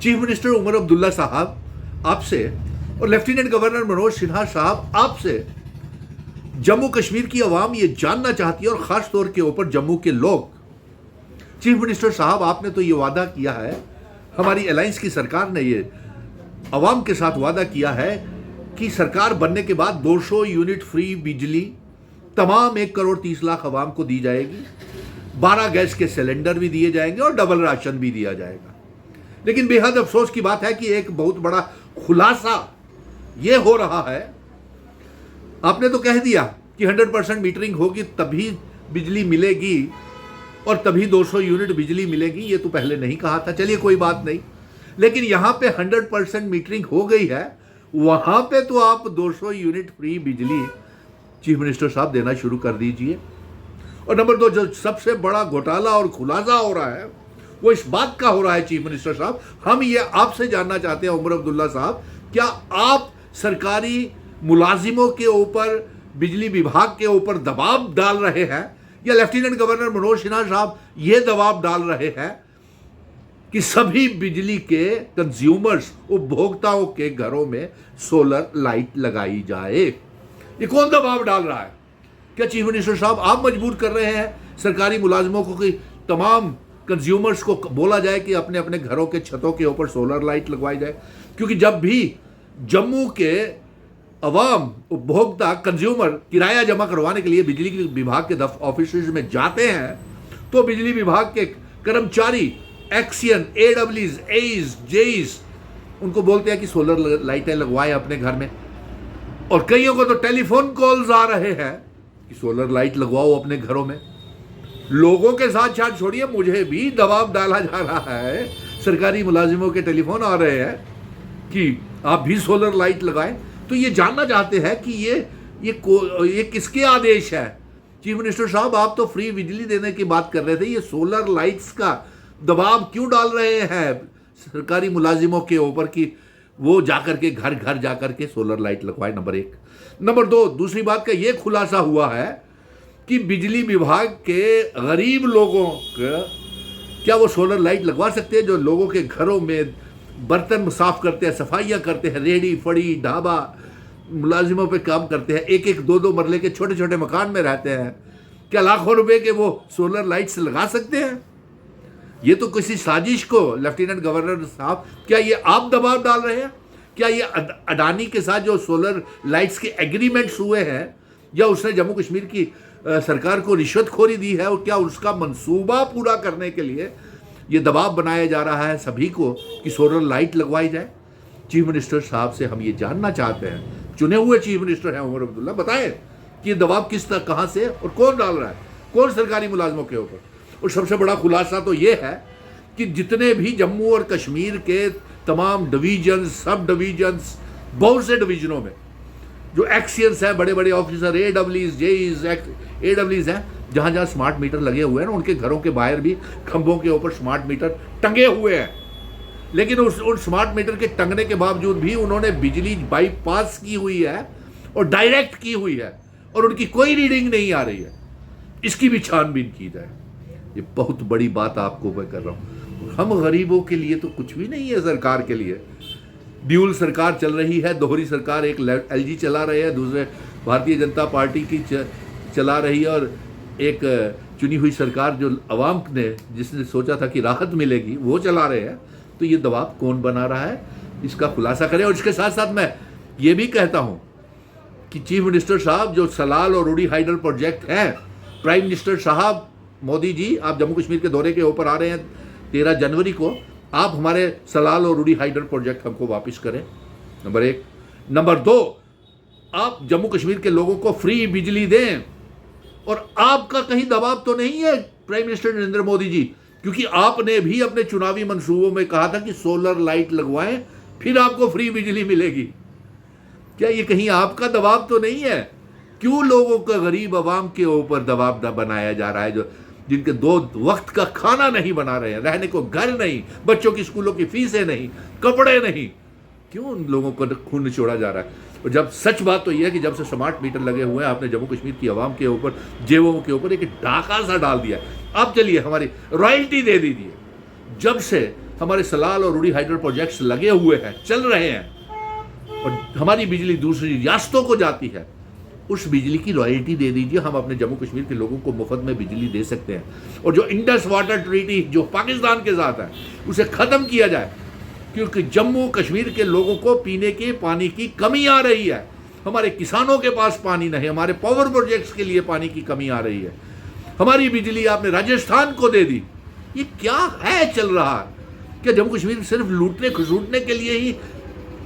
Chief minister Omar Abdullah साहब आपसे और लेफ्टिनेंट गवर्नर मनोज सिन्हा साहब आपसे जम्मू कश्मीर की आवाम ये जानना चाहती है, और ख़ास तौर के ऊपर जम्मू के लोग। चीफ मिनिस्टर साहब, आपने तो ये वादा किया है, हमारी अलायंस की सरकार ने ये आवाम के साथ वादा किया है कि सरकार बनने के बाद 200 यूनिट फ्री बिजली तमाम 1,30,00,000 आवाम को दी जाएगी, 12 गैस के सिलेंडर भी दिए जाएंगे और डबल राशन भी दिया जाएगा। लेकिन बेहद अफसोस की बात है कि एक बहुत बड़ा खुलासा ये हो रहा है। आपने तो कह दिया कि 100% मीटरिंग होगी तभी बिजली मिलेगी और तभी 200 यूनिट बिजली मिलेगी, ये तो पहले नहीं कहा था। चलिए कोई बात नहीं, लेकिन यहां पे 100% मीटरिंग हो गई है, वहां पे तो आप 200 यूनिट फ्री बिजली चीफ मिनिस्टर साहब देना शुरू कर दीजिए। और नंबर 2, जो सबसे बड़ा घोटाला और खुलासा हो रहा है वो इस बात का हो रहा है चीफ मिनिस्टर साहब, हम ये आपसे जानना चाहते हैं उमर अब्दुल्ला साहब, क्या आप सरकारी मुलाजिमों के ऊपर, बिजली विभाग के ऊपर दबाव डाल रहे हैं, या लेफ्टिनेंट गवर्नर मनोज सिन्हा साहब ये दबाव डाल रहे हैं कि सभी बिजली के कंज्यूमर्स, उपभोक्ताओं के घरों में सोलर लाइट लगाई जाए? ये कौन दबाव डाल रहा है? क्या चीफ मिनिस्टर साहब आप मजबूर कर रहे हैं सरकारी मुलाजिमों को कि तमाम कंज्यूमर्स को बोला जाए कि अपने अपने घरों के छतों के ऊपर सोलर लाइट लगवाई जाए? क्योंकि जब भी जम्मू के अवाम, उपभोक्ता, कंज्यूमर किराया जमा करवाने के लिए बिजली विभाग के ऑफिस में जाते हैं तो बिजली विभाग के कर्मचारी, एक्सियन, एडब्ल्यूज, एईज, जेईज उनको बोलते हैं कि सोलर लाइटें लगवाएं अपने घर में, और कईयों को तो टेलीफोन कॉल्स आ रहे हैं कि सोलर लाइट लगवाओ अपने घरों में। लोगों के साथ साथ छोड़िए, मुझे भी दबाव डाला जा रहा है, सरकारी मुलाजिमों के टेलीफोन आ रहे हैं कि आप भी सोलर लाइट लगाएं। तो ये जानना चाहते हैं कि ये किसके आदेश है? चीफ मिनिस्टर साहब, आप तो फ्री बिजली देने की बात कर रहे थे, ये सोलर लाइट्स का दबाव क्यों डाल रहे हैं सरकारी मुलाजिमों के ऊपर कि वो जाकर के घर घर जाकर के सोलर लाइट लगवाए? नंबर 1। नंबर 2, दूसरी बात का ये खुलासा हुआ है कि बिजली विभाग के गरीब लोगों का क्या वो सोलर लाइट लगवा सकते हैं, जो लोगों के घरों में बर्तन साफ करते हैं, सफाइयाँ करते हैं, रेहड़ी फड़ी ढाबा मुलाजिमों पे काम करते हैं, 1-1, 2-2 मरले के छोटे छोटे मकान में रहते हैं? क्या लाखों रुपए के वो सोलर लाइट्स लगा सकते हैं? ये तो किसी साजिश को, लेफ्टिनेंट गवर्नर साहब, क्या ये आप दबाव डाल रहे हैं? क्या ये अडानी के साथ जो सोलर लाइट्स के एग्रीमेंट्स हुए हैं, या उसने जम्मू कश्मीर की सरकार को रिश्वतखोरी दी है, और क्या उसका मंसूबा पूरा करने के लिए ये दबाव बनाया जा रहा है सभी को कि सोलर लाइट लगवाई जाए? चीफ मिनिस्टर साहब से हम ये जानना चाहते हैं, चुने हुए चीफ मिनिस्टर हैं उमर अब्दुल्ला, बताएं कि ये दबाव किस तरह, कहाँ से और कौन डाल रहा है, कौन सरकारी मुलाजिमों के ऊपर? और सबसे बड़ा खुलासा तो ये है कि जितने भी जम्मू और कश्मीर के तमाम डिवीजन, सब डिवीजन्स, बहुत से डिवीजनों में जो एक्सियंस हैं, बड़े बड़े ऑफिसर, एडब्ल्यूज, जेईज, एडब्ल्यूज हैं, जहाँ जहाँ स्मार्ट मीटर लगे हुए हैं ना, उनके घरों के बाहर भी खंभों के ऊपर स्मार्ट मीटर टंगे हुए हैं। लेकिन उन स्मार्ट मीटर के टंगने के बावजूद भी उन्होंने बिजली बाईपास की हुई है और डायरेक्ट की हुई है, और उनकी कोई रीडिंग नहीं आ रही है। इसकी भी छानबीन की जाए। ये बहुत बड़ी बात आपको मैं कर रहा हूँ। हम गरीबों के लिए तो कुछ भी नहीं है, सरकार के लिए ड्यूल सरकार चल रही है, दोहरी सरकार, एक एलजी चला रहे हैं, दूसरे भारतीय जनता पार्टी की चला रही है, और एक चुनी हुई सरकार जो अवाम ने, जिसने सोचा था कि राहत मिलेगी, वो चला रहे हैं। तो ये दबाव कौन बना रहा है, इसका खुलासा करें। और इसके साथ साथ मैं ये भी कहता हूँ कि चीफ मिनिस्टर साहब, जो सलाल और रूडी हाइडल प्रोजेक्ट हैं, प्राइम मिनिस्टर साहब मोदी जी, आप जम्मू कश्मीर के दौरे के ऊपर आ रहे हैं 13 जनवरी को, आप हमारे सलाल और रूडी हाइडल प्रोजेक्ट हमको वापस करें, नंबर 1। नंबर 2, आप जम्मू कश्मीर के लोगों को फ्री बिजली दें। और आपका कहीं दबाव तो नहीं है प्राइम मिनिस्टर नरेंद्र मोदी जी, क्योंकि आपने भी अपने चुनावी मंसूबों में कहा था कि सोलर लाइट लगवाएं फिर आपको फ्री बिजली मिलेगी। क्या ये कहीं आपका दबाव तो नहीं है? क्यों लोगों का, गरीब आवाम के ऊपर दबाव बनाया जा रहा है, जो जिनके 2 वक्त का खाना नहीं बना रहे हैं, रहने को घर नहीं, बच्चों की स्कूलों की फीसें नहीं, कपड़े नहीं? क्यों उन लोगों को खून निचोड़ा जा रहा है? और जब सच बात तो यह है कि जब से स्मार्ट मीटर लगे हुए हैं, आपने जम्मू कश्मीर की आवाम के ऊपर, जेबों के ऊपर एक डाका सा डाल दिया। अब चलिए हमारी रॉयल्टी दे दीजिए। जब से हमारे सलाल और उड़ी हाइड्रो प्रोजेक्ट्स लगे हुए हैं, चल रहे हैं, और हमारी बिजली दूसरी रियासतों को जाती है, उस बिजली की रॉयल्टी दे दीजिए, हम अपने जम्मू कश्मीर के लोगों को मुफ्त में बिजली दे सकते हैं। और जो इंडस वाटर ट्रीटी जो पाकिस्तान के साथ है उसे ख़त्म किया जाए, क्योंकि जम्मू कश्मीर के लोगों को पीने के पानी की कमी आ रही है, हमारे किसानों के पास पानी नहीं, हमारे पावर प्रोजेक्ट्स के लिए पानी की कमी आ रही है, हमारी बिजली आपने राजस्थान को दे दी। ये क्या है चल रहा है? क्या जम्मू कश्मीर सिर्फ लूटने खसूटने के लिए ही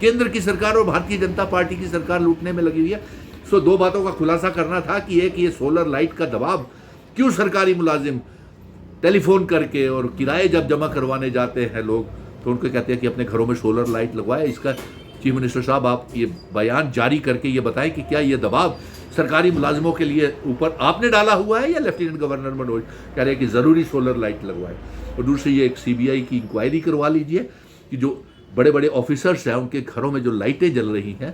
केंद्र की सरकार और भारतीय जनता पार्टी की सरकार लूटने में लगी हुई है? सो दो बातों का खुलासा करना था कि एक ये सोलर लाइट का दबाव क्यों सरकारी मुलाजिम टेलीफोन करके, और किराए जब जमा करवाने जाते हैं लोग तो उनको कहते हैं कि अपने घरों में सोलर लाइट लगवाए। इसका चीफ मिनिस्टर साहब आप ये बयान जारी करके ये बताएं कि क्या ये दबाव सरकारी मुलाजिमों के लिए ऊपर आपने डाला हुआ है या लेफ्टिनेंट गवर्नर मनोज कह रहे हैं कि ज़रूरी सोलर लाइट लगवाए। और दूसरी ये एक CBI की इंक्वायरी करवा लीजिए कि जो बड़े बड़े ऑफिसर्स हैं उनके घरों में जो लाइटें जल रही हैं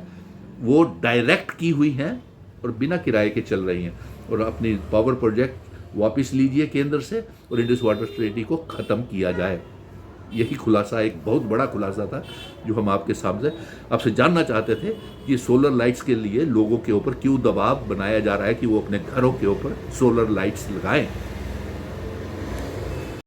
वो डायरेक्ट की हुई हैं और बिना किराए के चल रही हैं। और अपनी पावर प्रोजेक्ट वापस लीजिए केंद्र से और इंडस वाटर ट्रीटी को ख़त्म किया जाए। यही खुलासा, एक बहुत बड़ा खुलासा था जो हम आपके सामने आपसे जानना चाहते थे कि सोलर लाइट्स के लिए लोगों के ऊपर क्यों दबाव बनाया जा रहा है कि वो अपने घरों के ऊपर सोलर लाइट्स लगाएं।